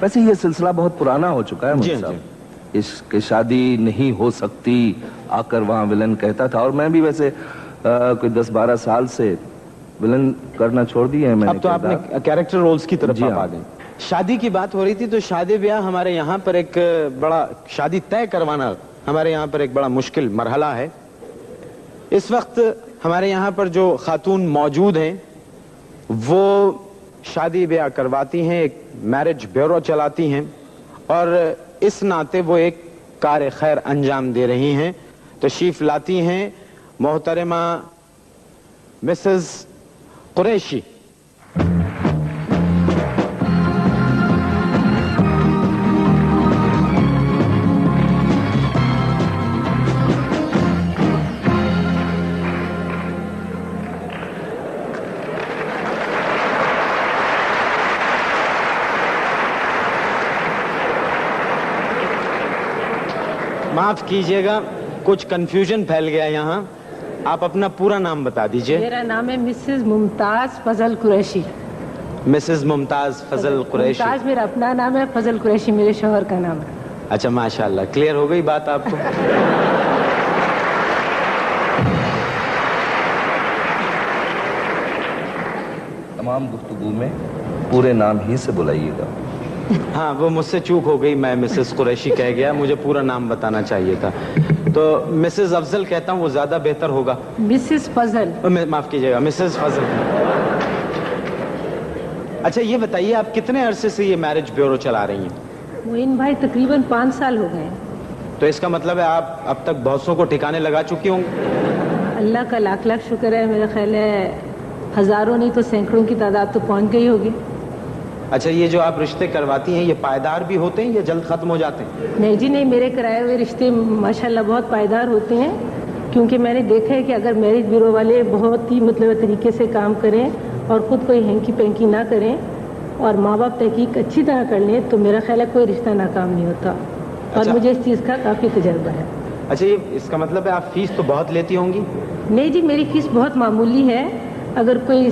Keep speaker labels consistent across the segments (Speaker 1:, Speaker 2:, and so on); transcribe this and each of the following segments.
Speaker 1: वैसे ये सिलसिला बहुत पुराना हो चुका है मुझे साहब, इसकी शादी नहीं हो सकती आकर वहाँ विलन कहता था, और मैं भी वैसे कोई 10-12 साल से विलन करना छोड़ दिए हैं मैंने।
Speaker 2: अब तो आपने कैरेक्टर रोल्स की तरफ आप आ गए। शादी की बात हो रही थी, तो शादी ब्याह हमारे यहाँ पर एक बड़ा, शादी तय करवाना हमारे यहाँ पर एक बड़ा मुश्किल मरहला है। इस वक्त हमारे यहाँ पर जो खातून मौजूद हैं वो शादी ब्याह करवाती हैं, एक मैरिज ब्यूरो चलाती हैं, और इस नाते वो एक कार खैर अंजाम दे रही हैं। तशरीफ लाती हैं मोहतरमा मिसेस कुरैशी। माफ कीजिएगा, कुछ कंफ्यूजन फैल गया यहाँ। आप अपना पूरा नाम बता दीजिए।
Speaker 3: मेरा नाम है मिसेस मुमताज फजल कुरैशी।
Speaker 2: मिसेस मुमताज फजल कुरैशी।
Speaker 3: मुमताज मेरा अपना नाम है, फजल कुरैशी मेरे शोहर का नाम है।
Speaker 2: अच्छा, माशाल्लाह, क्लियर हो गई बात आपको।
Speaker 1: तमाम गुफ्तगू में पूरे नाम ही से बुलाइएगा।
Speaker 2: हाँ, वो मुझसे चूक हो गई, मैं मिसेस कुरैशी कह गया, मुझे पूरा नाम बताना चाहिए था। तो मिसेस अफजल कहता हूँ, वो ज्यादा बेहतर होगा।
Speaker 3: मिसेस फजल।
Speaker 2: माफ कीजिएगा, मिसेस फजल। अच्छा, ये बताइए, आप कितने अरसे से ये मैरिज ब्यूरो चला रही हैं?
Speaker 3: मोइन भाई, तकरीबन 5 साल हो गए।
Speaker 2: तो इसका मतलब है आप अब तक बहुतों को ठिकाने लगा चुकी होंगी।
Speaker 3: अल्लाह का लाख लाख शुक्र है, मेरा ख्याल है हजारों नहीं तो सैकड़ों की तादाद तो पहुंच गई होगी।
Speaker 2: अच्छा, ये जो आप रिश्ते करवाती हैं, ये पायदार भी होते हैं या जल्द खत्म हो जाते हैं?
Speaker 3: नहीं जी नहीं, मेरे कराए हुए रिश्ते माशाल्लाह बहुत पायदार होते हैं, क्योंकि मैंने देखा है कि अगर मैरिज ब्यूरो वाले बहुत ही मतलब तरीके से काम करें और ख़ुद कोई हैंकी पैंकी ना करें और माँ बाप तहकीक अच्छी तरह कर लें, तो मेरा ख्याल है कोई रिश्ता नाकाम नहीं होता। और
Speaker 2: अच्छा।
Speaker 3: मुझे इस चीज़ का काफ़ी तजर्बा है।
Speaker 2: अच्छा, ये इसका मतलब है आप फीस तो बहुत लेती होंगी?
Speaker 3: नहीं जी, मेरी फीस बहुत मामूली है। अगर कोई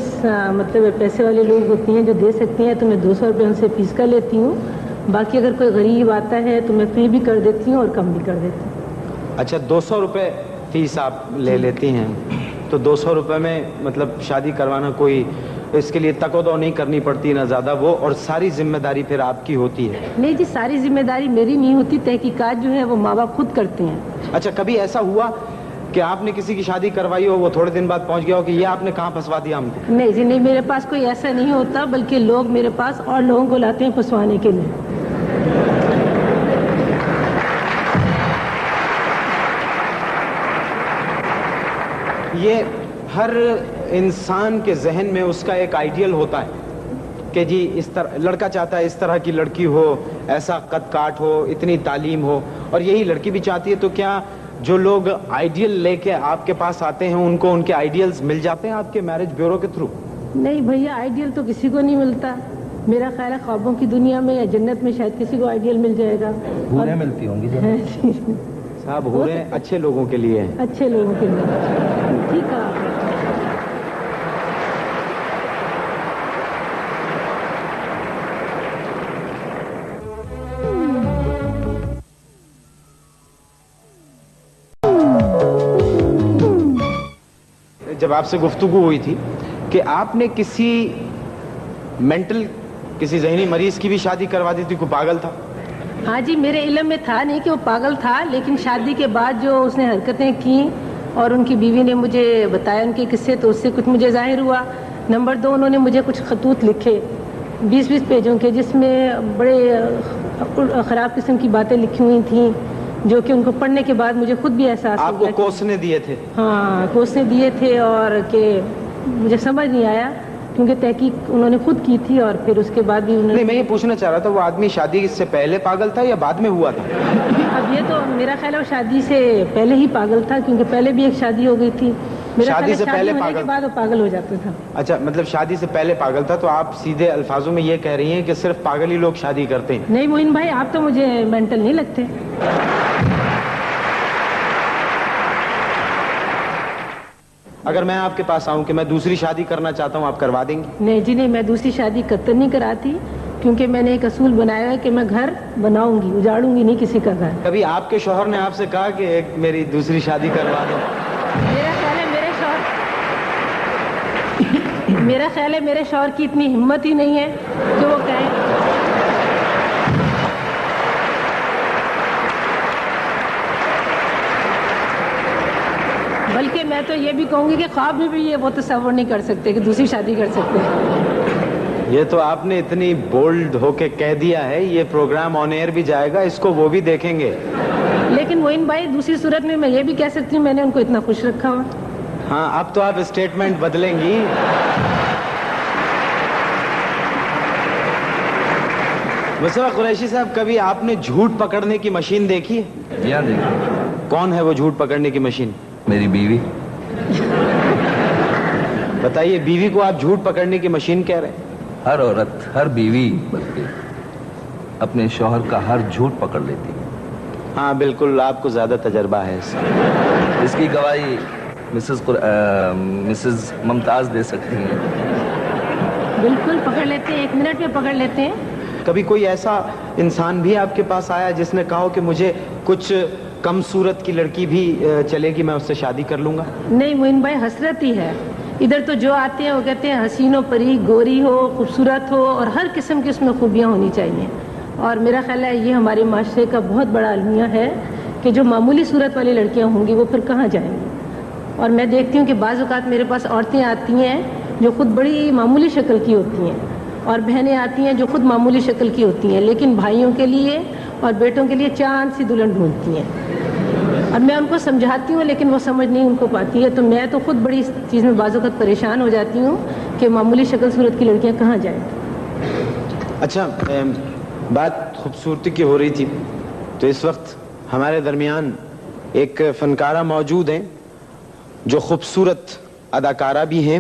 Speaker 3: मतलब पैसे वाले लोग होती हैं जो दे सकती हैं, तो मैं 200 रुपये उनसे फीस का लेती हूँ। बाकी अगर कोई गरीब आता है तो मैं फ्री भी कर देती हूँ और कम भी कर देती हूँ।
Speaker 2: अच्छा, 200 रुपये फीस आप ले लेती हैं, तो 200 रुपये में मतलब शादी करवाना, कोई इसके लिए तकोदो नहीं करनी पड़ती ना ज़्यादा वो, और सारी जिम्मेदारी फिर आपकी होती है?
Speaker 3: नहीं जी, सारी जिम्मेदारी मेरी नहीं होती, तहकीकात जो है वो माँ बाप खुद करते हैं।
Speaker 2: अच्छा, कभी ऐसा हुआ कि आपने किसी की शादी करवाई हो, वो थोड़े दिन बाद पहुंच गया हो कि ये आपने कहाँ फंसवा दिया हमको?
Speaker 3: नहीं जी नहीं, मेरे पास कोई ऐसा नहीं होता, बल्कि लोग मेरे पास और लोगों को लाते हैं फंसवाने के लिए।
Speaker 2: ये हर इंसान के जहन में उसका एक आइडियल होता है कि जी इस तरह लड़का चाहता है, इस तरह की लड़की हो, ऐसा कद काट हो, इतनी तालीम हो, और यही लड़की भी चाहती है। तो क्या जो लोग आइडियल लेके आपके पास आते हैं उनको उनके आइडियल्स मिल जाते हैं आपके मैरिज ब्यूरो के थ्रू?
Speaker 3: नहीं भैया, आइडियल तो किसी को नहीं मिलता। मेरा ख्याल है ख्वाबों की दुनिया में या जन्नत में शायद किसी को आइडियल मिल जाएगा।
Speaker 1: हूरें मिलती होंगी
Speaker 2: साहब, हूरें अच्छे लोगों के लिए हैं।
Speaker 3: अच्छे लोगों के लिए, ठीक है।
Speaker 2: जब आपसे गुफ्तगू हुई थी कि आपने किसी मेंटल, किसी ज़हनी मरीज की भी शादी करवा दी थी, कोई पागल था?
Speaker 3: हाँ जी, मेरे इल्म में था नहीं कि वो पागल था, लेकिन शादी के बाद जो उसने हरकतें की और उनकी बीवी ने मुझे बताया उनके किस्से, तो उससे कुछ मुझे जाहिर हुआ। नंबर 2, उन्होंने मुझे कुछ खतूत लिखे 20-20 पेजों के, जिसमें बड़े ख़राब किस्म की बातें लिखी हुई थी, जो कि उनको पढ़ने के बाद मुझे खुद भी एहसास
Speaker 2: आपको कोसने दिए थे?
Speaker 3: हाँ, कोसने दिए थे, और कि मुझे समझ नहीं आया क्योंकि तहकीक उन्होंने खुद की थी, और फिर उसके बाद भी उन्होंने।
Speaker 2: नहीं, मैं ये पूछना चाह रहा था, वो आदमी शादी से पहले पागल था या बाद में हुआ था?
Speaker 3: अब ये तो मेरा ख्याल है वो शादी से पहले ही पागल था, क्योंकि पहले भी एक शादी हो गई थी। मेरा
Speaker 2: शादी से पहले
Speaker 3: होने
Speaker 2: पागल?
Speaker 3: के बाद वो पागल हो जाता था।
Speaker 2: अच्छा, मतलब शादी से पहले पागल था। तो आप सीधे अल्फाजों में ये कह रही हैं कि सिर्फ पागल ही लोग शादी करते हैं?
Speaker 3: नहीं मोइन भाई, आप तो मुझे मेंटल नहीं लगते।
Speaker 2: अगर मैं आपके पास आऊं कि मैं दूसरी शादी करना चाहता हूं, आप करवा देंगी?
Speaker 3: नहीं जी नहीं, मैं दूसरी शादी कत्तई नहीं कराती, کیونکہ میں نے ایک اصول بنایا ہے کہ میں گھر بناؤں گی, اجاڑوں گی نہیں کسی کا گھر.
Speaker 2: کبھی آپ کے شوہر نے آپ سے کہا کہ ایک میری دوسری شادی کروا دو؟
Speaker 3: میرا خیال ہے میرے شوہر کی اتنی ہمت ہی نہیں ہے کہ وہ کہیں. بلکہ میں تو یہ بھی کہوں گی کہ خواب میں بھی یہ وہ تصور نہیں کر سکتے کہ دوسری شادی کر سکتے ہیں.
Speaker 2: یہ تو آپ نے اتنی بولڈ ہو کے کہہ دیا ہے. یہ پروگرام آن ایئر بھی جائے گا, اس کو وہ بھی دیکھیں گے.
Speaker 3: لیکن معین بھائی دوسری صورت میں میں یہ بھی کہہ سکتی ہوں میں نے ان کو اتنا خوش رکھا ہوا.
Speaker 2: ہاں, اب تو آپ اسٹیٹمنٹ بدلیں گی. مصطفیٰ قریشی صاحب, کبھی آپ نے جھوٹ پکڑنے کی مشین دیکھی ہے؟
Speaker 1: جی ہاں دیکھیں.
Speaker 2: کون ہے وہ جھوٹ پکڑنے کی مشین؟
Speaker 1: میری بیوی.
Speaker 2: بتائیے, بیوی کو آپ جھوٹ پکڑنے کی مشین کہہ رہے ہیں؟
Speaker 1: ہر عورت, ہر بیوی بلکہ اپنے شوہر کا ہر جھوٹ پکڑ لیتی ہے.
Speaker 2: ہاں بالکل, آپ کو زیادہ تجربہ ہے
Speaker 1: اس کی گواہی مسز ممتاز دے سکتی ہیں.
Speaker 3: بالکل پکڑ لیتے ہیں, 1 منٹ میں پکڑ لیتے ہیں.
Speaker 2: کبھی کوئی ایسا انسان بھی آپ کے پاس آیا جس نے کہا کہ مجھے کچھ کم صورت کی لڑکی بھی چلے گی, میں اس سے شادی کر لوں گا؟
Speaker 3: نہیں معین بھائی, حسرت ہی ہے. ادھر تو جو آتے ہیں وہ کہتے ہیں حسین و پری, گوری ہو, خوبصورت ہو, اور ہر قسم کی اس میں خوبیاں ہونی چاہیے. اور میرا خیال ہے یہ ہمارے معاشرے کا بہت بڑا المیہ ہے کہ جو معمولی صورت والی لڑکیاں ہوں گی وہ پھر کہاں جائیں گی. اور میں دیکھتی ہوں کہ بعض اوقات میرے پاس عورتیں آتی ہیں جو خود بڑی معمولی شکل کی ہوتی ہیں, اور بہنیں آتی ہیں جو خود معمولی شکل کی ہوتی ہیں, لیکن بھائیوں کے لیے اور بیٹوں کے لیے چاند سی دلہن ڈھونڈتی ہیں. اور میں ان کو سمجھاتی ہوں لیکن وہ سمجھ نہیں ان کو پاتی ہے. تو میں تو خود بڑی اس چیز میں بعض اوقات پریشان ہو جاتی ہوں کہ معمولی شکل صورت کی لڑکیاں کہاں جائیں.
Speaker 2: اچھا, بات خوبصورتی کی ہو رہی تھی, تو اس وقت ہمارے درمیان ایک فنکارہ موجود ہیں جو خوبصورت اداکارہ بھی ہیں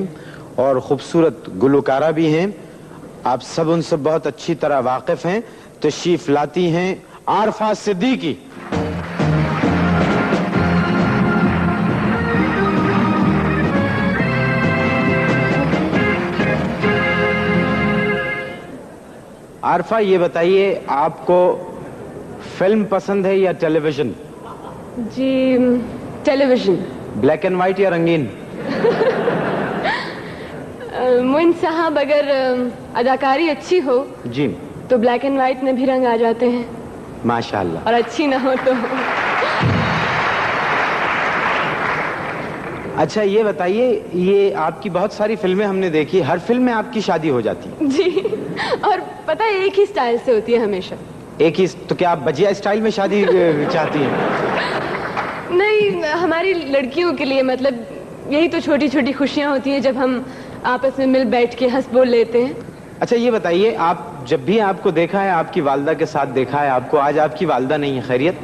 Speaker 2: اور خوبصورت گلوکارہ بھی ہیں. آپ سب ان سے بہت اچھی طرح واقف ہیں. تشریف لاتی ہیں عارفہ صدیقی. عارفہ, یہ بتائیے آپ کو فلم پسند ہے یا ٹیلی ویژن؟
Speaker 4: جی television.
Speaker 2: Black and white یا رنگین؟
Speaker 4: معین صاحب, اگر اداکاری اچھی ہو
Speaker 2: جی
Speaker 4: تو بلیک اینڈ وائٹ میں بھی رنگ آ جاتے ہیں,
Speaker 2: ماشاءاللہ.
Speaker 4: اور اچھی نہ ہو تو.
Speaker 2: اچھا یہ بتائیے, یہ آپ کی بہت ساری فلمیں ہم نے دیکھی, ہر فلم میں آپ کی شادی ہو جاتی ہے؟
Speaker 4: جی, اور پتہ ہے ایک ہی سٹائل سے ہوتی ہے ہمیشہ.
Speaker 2: ایک ہی؟ تو کیا آپ بجیا اسٹائل میں شادی چاہتی ہیں؟
Speaker 4: نہیں, ہماری لڑکیوں کے لیے مطلب یہی تو چھوٹی چھوٹی خوشیاں ہوتی ہیں جب ہم آپس میں مل بیٹھ کے ہنس بول لیتے ہیں.
Speaker 2: اچھا یہ بتائیے, آپ جب بھی آپ کو دیکھا ہے آپ کی والدہ کے ساتھ دیکھا ہے آپ کو, آج آپ کی والدہ نہیں ہے, خیریت؟